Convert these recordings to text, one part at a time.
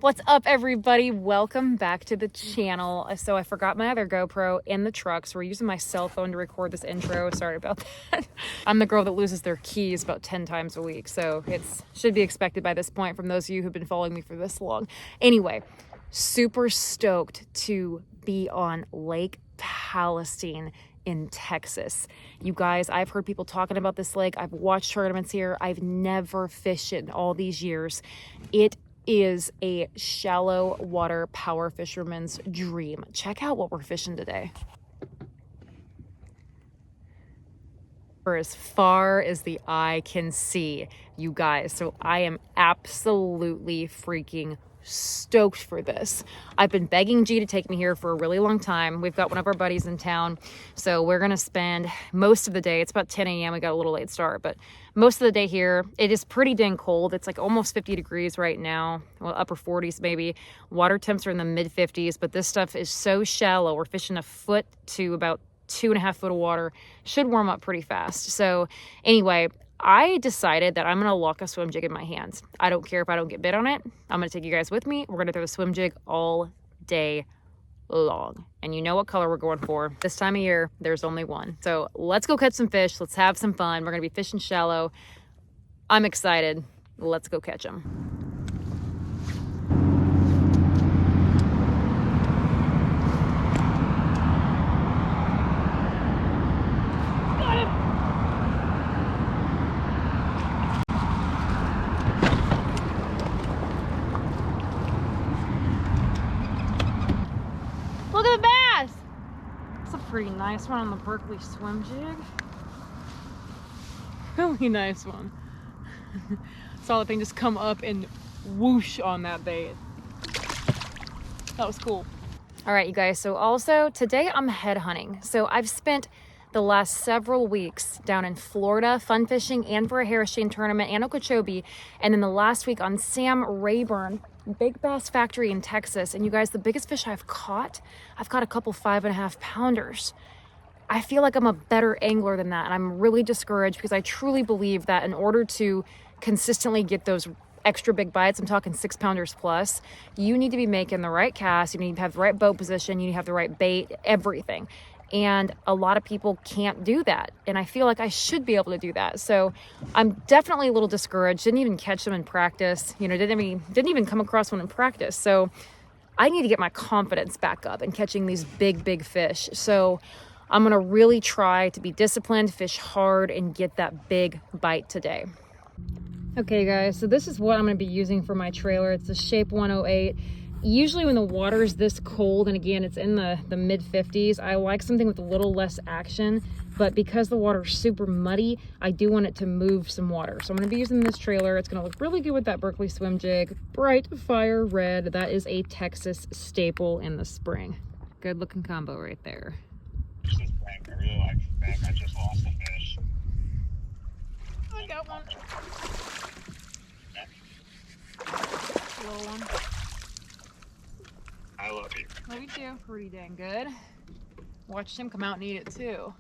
What's up, everybody? Welcome back to the channel. So I forgot my other GoPro in the truck, so we're using my cell phone to record this intro. Sorry about that. I'm the girl that loses their keys about 10 times a week, so it should be expected by this point from those of you who've been following me for this long. Anyway, super stoked to be on Lake Palestine in Texas. You guys, I've heard people talking about this lake. I've watched tournaments here. I've never fished it in all these years. It is a shallow water power fisherman's dream. Check out what we're fishing today. For as far as the eye can see, you guys. So I am absolutely freaking stoked for this. I've been begging G to take me here for a really long time. We've got one of our buddies in town, so we're gonna spend most of the day. It's about 10 a.m. We got a little late start, but most of the day here. It is pretty dang cold. It's like almost 50 degrees right now. Well, upper 40s maybe. Water temps are in the mid 50s, but this stuff is so shallow. We're fishing a foot to about 2.5 foot of water. Should warm up pretty fast. So anyway, I decided that I'm going to lock a swim jig in my hands. I don't care if I don't get bit on it. I'm going to take you guys with me. We're going to throw the swim jig all day long. And you know what color we're going for. This time of year, there's only one. So let's go catch some fish. Let's have some fun. We're going to be fishing shallow. I'm excited. Let's go catch them. Look at the bass! It's a pretty nice one on the Berkeley swim jig. Really nice one. Saw the thing just come up and whoosh on that bait. That was cool. All right, you guys, so also today I'm head hunting. So I've spent the last several weeks down in Florida fun fishing and for a Harris Chain tournament and Okeechobee, and then the last week on Sam Rayburn Big Bass Factory in Texas. And you guys, the biggest fish I've caught a couple 5.5 pounders. I feel like I'm a better angler than that, and I'm really discouraged because I truly believe that in order to consistently get those extra big bites, I'm talking 6 pounders plus, you need to be making the right cast, you need to have the right boat position, you need to have the right bait, everything. And a lot of people can't do that. And I feel like I should be able to do that. So I'm definitely a little discouraged. Didn't even catch them in practice. You know, didn't even come across one in practice. So I need to get my confidence back up in catching these big fish. So I'm going to really try to be disciplined, fish hard, and get that big bite today. Okay, guys, so this is what I'm going to be using for my trailer. It's the Shape 108. Usually when the water is this cold, and again, it's in the mid 50s, I like something with a little less action, but because the water is super muddy, I do want it to move some water. So I'm gonna be using this trailer. It's gonna look really good with that Berkeley swim jig. Bright fire red. That is a Texas staple in the spring. Good looking combo right there. This bank, I really like this bank. I just lost a fish. I got one. Little one. I love you. Love you too. Pretty dang good. Watched him come out and eat it too.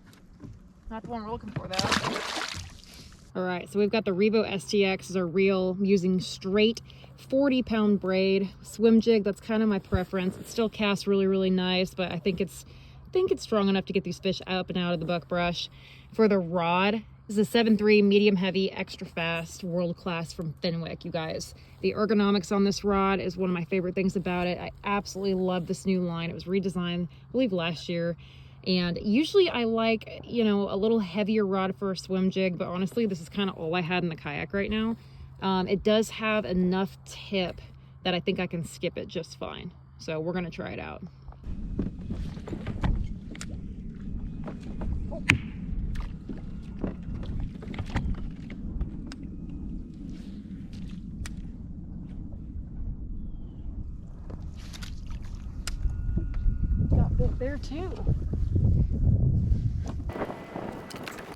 Not the one we're looking for though. All right, so we've got the Revo STX as our reel using straight 40-pound braid swim jig. That's kind of my preference. It still casts really nice, but I think it's strong enough to get these fish up and out of the buckbrush. For the rod, this is a 7.3 medium heavy extra fast world class from Fenwick, you guys. The ergonomics on this rod is one of my favorite things about it. I absolutely love this new line. It was redesigned, I believe, last year. And usually I like, you know, a little heavier rod for a swim jig, but honestly, this is kind of all I had in the kayak right now. It does have enough tip that I think I can skip it just fine. So we're gonna try it out. Got bit there too.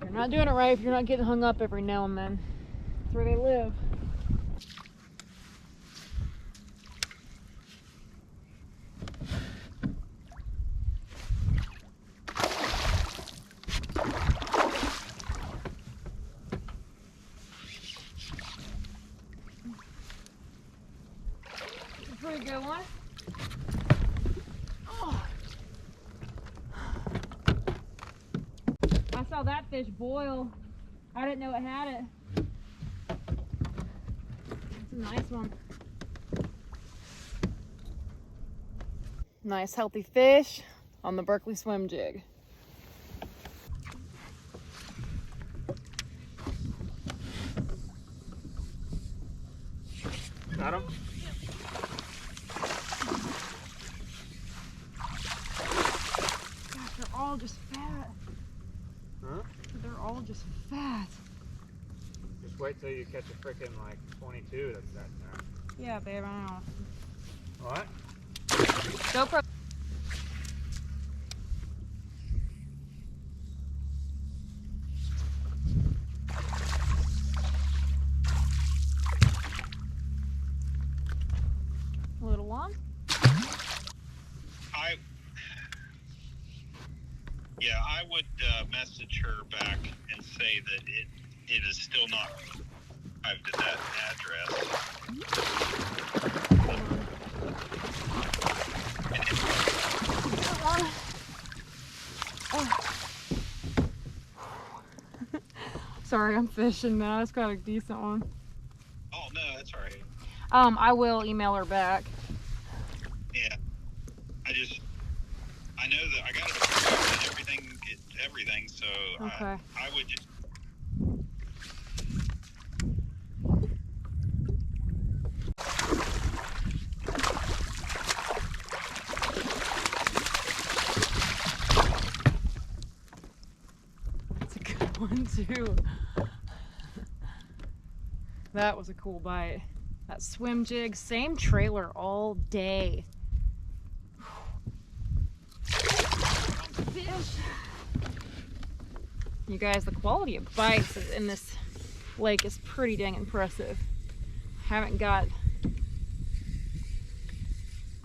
You're not doing it right if you're not getting hung up every now and then. That's where they live. pretty good one. Oh. I saw that fish boil. I didn't know it had it. It's a nice one. Nice healthy fish on the Berkeley swim jig. Got him? Gosh, they're all just fat. Huh? They're all just fat. Just wait till you catch a frickin' like 22 that's that fat. Yeah, babe, I know. What? GoPro. A little long? I would message her back and say that it is still not arrived at that address. Sorry, I'm fishing now. It's got a decent one. Oh no, that's all right. I will email her back. Yeah, I know that I got it approved and everything. So Okay. I would just. That's a good one too. That was a cool bite. That swim jig, same trailer all day. Fish. You guys, the quality of bites in this lake is pretty dang impressive. We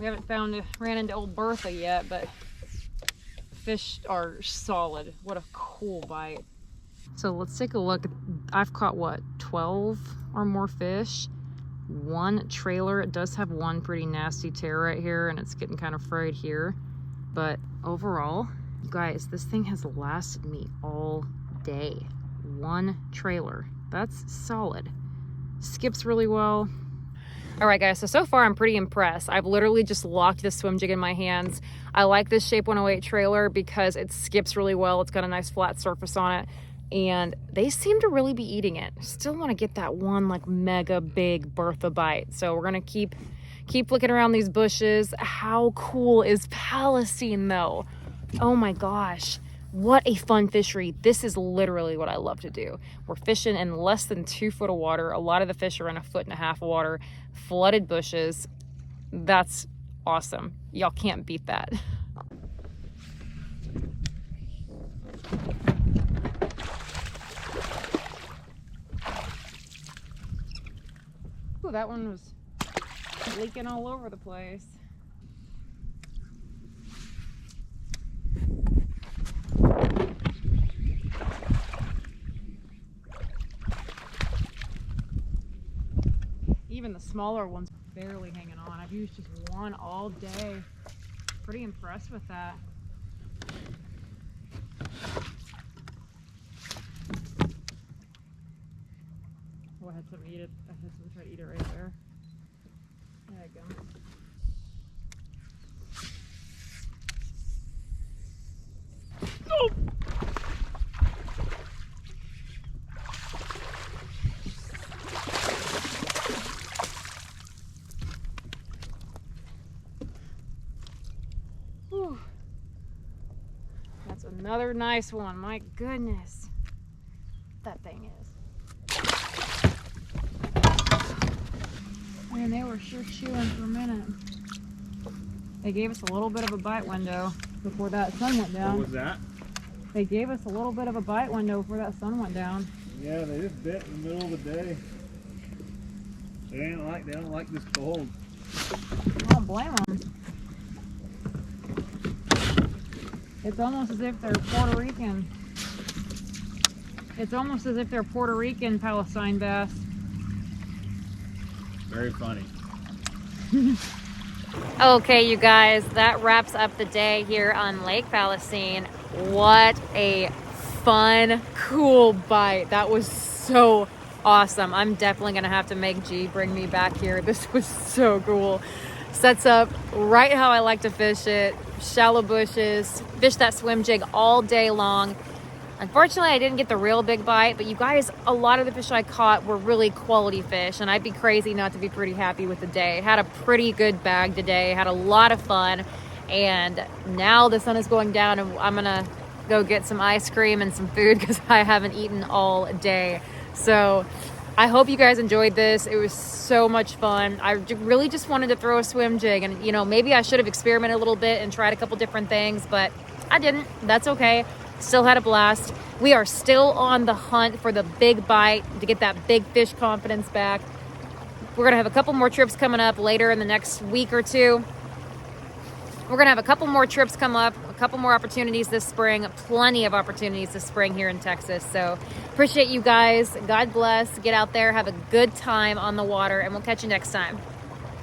haven't ran into old Bertha yet, but fish are solid. What a cool bite. So let's take a look. I've caught what, 12 or more fish. One trailer. It does have one pretty nasty tear right here, and it's getting kind of frayed here. But overall, you guys, this thing has lasted me all day. One trailer. That's solid. Skips really well. All right, guys, so far I'm pretty impressed. I've literally just locked this swim jig in my hands. I like this Shape 108 trailer because it skips really well. It's got a nice flat surface on it, and they seem to really be eating it. Still want to get that one like mega big Bertha bite. So we're gonna keep looking around these bushes. How cool is Palestine though? Oh my gosh. What a fun fishery. This is literally what I love to do. We're fishing in less than 2 foot of water. A lot of the fish are in 1.5 feet of water, flooded bushes. That's awesome. Y'all can't beat that. Ooh, that one was leaking all over the place. Even the smaller ones barely hanging on. I've used just one all day. Pretty impressed with that. Oh, I had something eat it. I had something try to eat it right there. There you go. Oh! Whew. That's another nice one. My goodness. That thing is. Man, they were sure chewing for a minute. They gave us a little bit of a bite window before that sun went down. What was that? They gave us a little bit of a bite window before that sun went down. Yeah, they just bit in the middle of the day. They don't like this cold. I don't blame them. It's almost as if they're Puerto Rican. It's almost as if they're Puerto Rican Palestine bass. Very funny. Okay, you guys, that wraps up the day here on Lake Palestine. What a fun, cool bite. That was so awesome. I'm definitely gonna have to make G bring me back here. This was so cool. Sets up right how I like to fish it. Shallow bushes, fish that swim jig all day long. Unfortunately, I didn't get the real big bite, but you guys, a lot of the fish I caught were really quality fish, and I'd be crazy not to be pretty happy with the day. Had a pretty good bag today, had a lot of fun, and now the sun is going down, and I'm gonna go get some ice cream and some food because I haven't eaten all day. So I hope you guys enjoyed this. It was so much fun. I really just wanted to throw a swim jig, and you know, maybe I should have experimented a little bit and tried a couple different things, but I didn't. That's okay. Still had a blast. We are still on the hunt for the big bite to get that big fish confidence back. We're gonna have a couple more trips coming up later in the next week or two. We're gonna have a couple more trips come up, a couple more opportunities this spring, plenty of opportunities this spring here in Texas. So appreciate you guys. God bless. Get out there, have a good time on the water, and we'll catch you next time.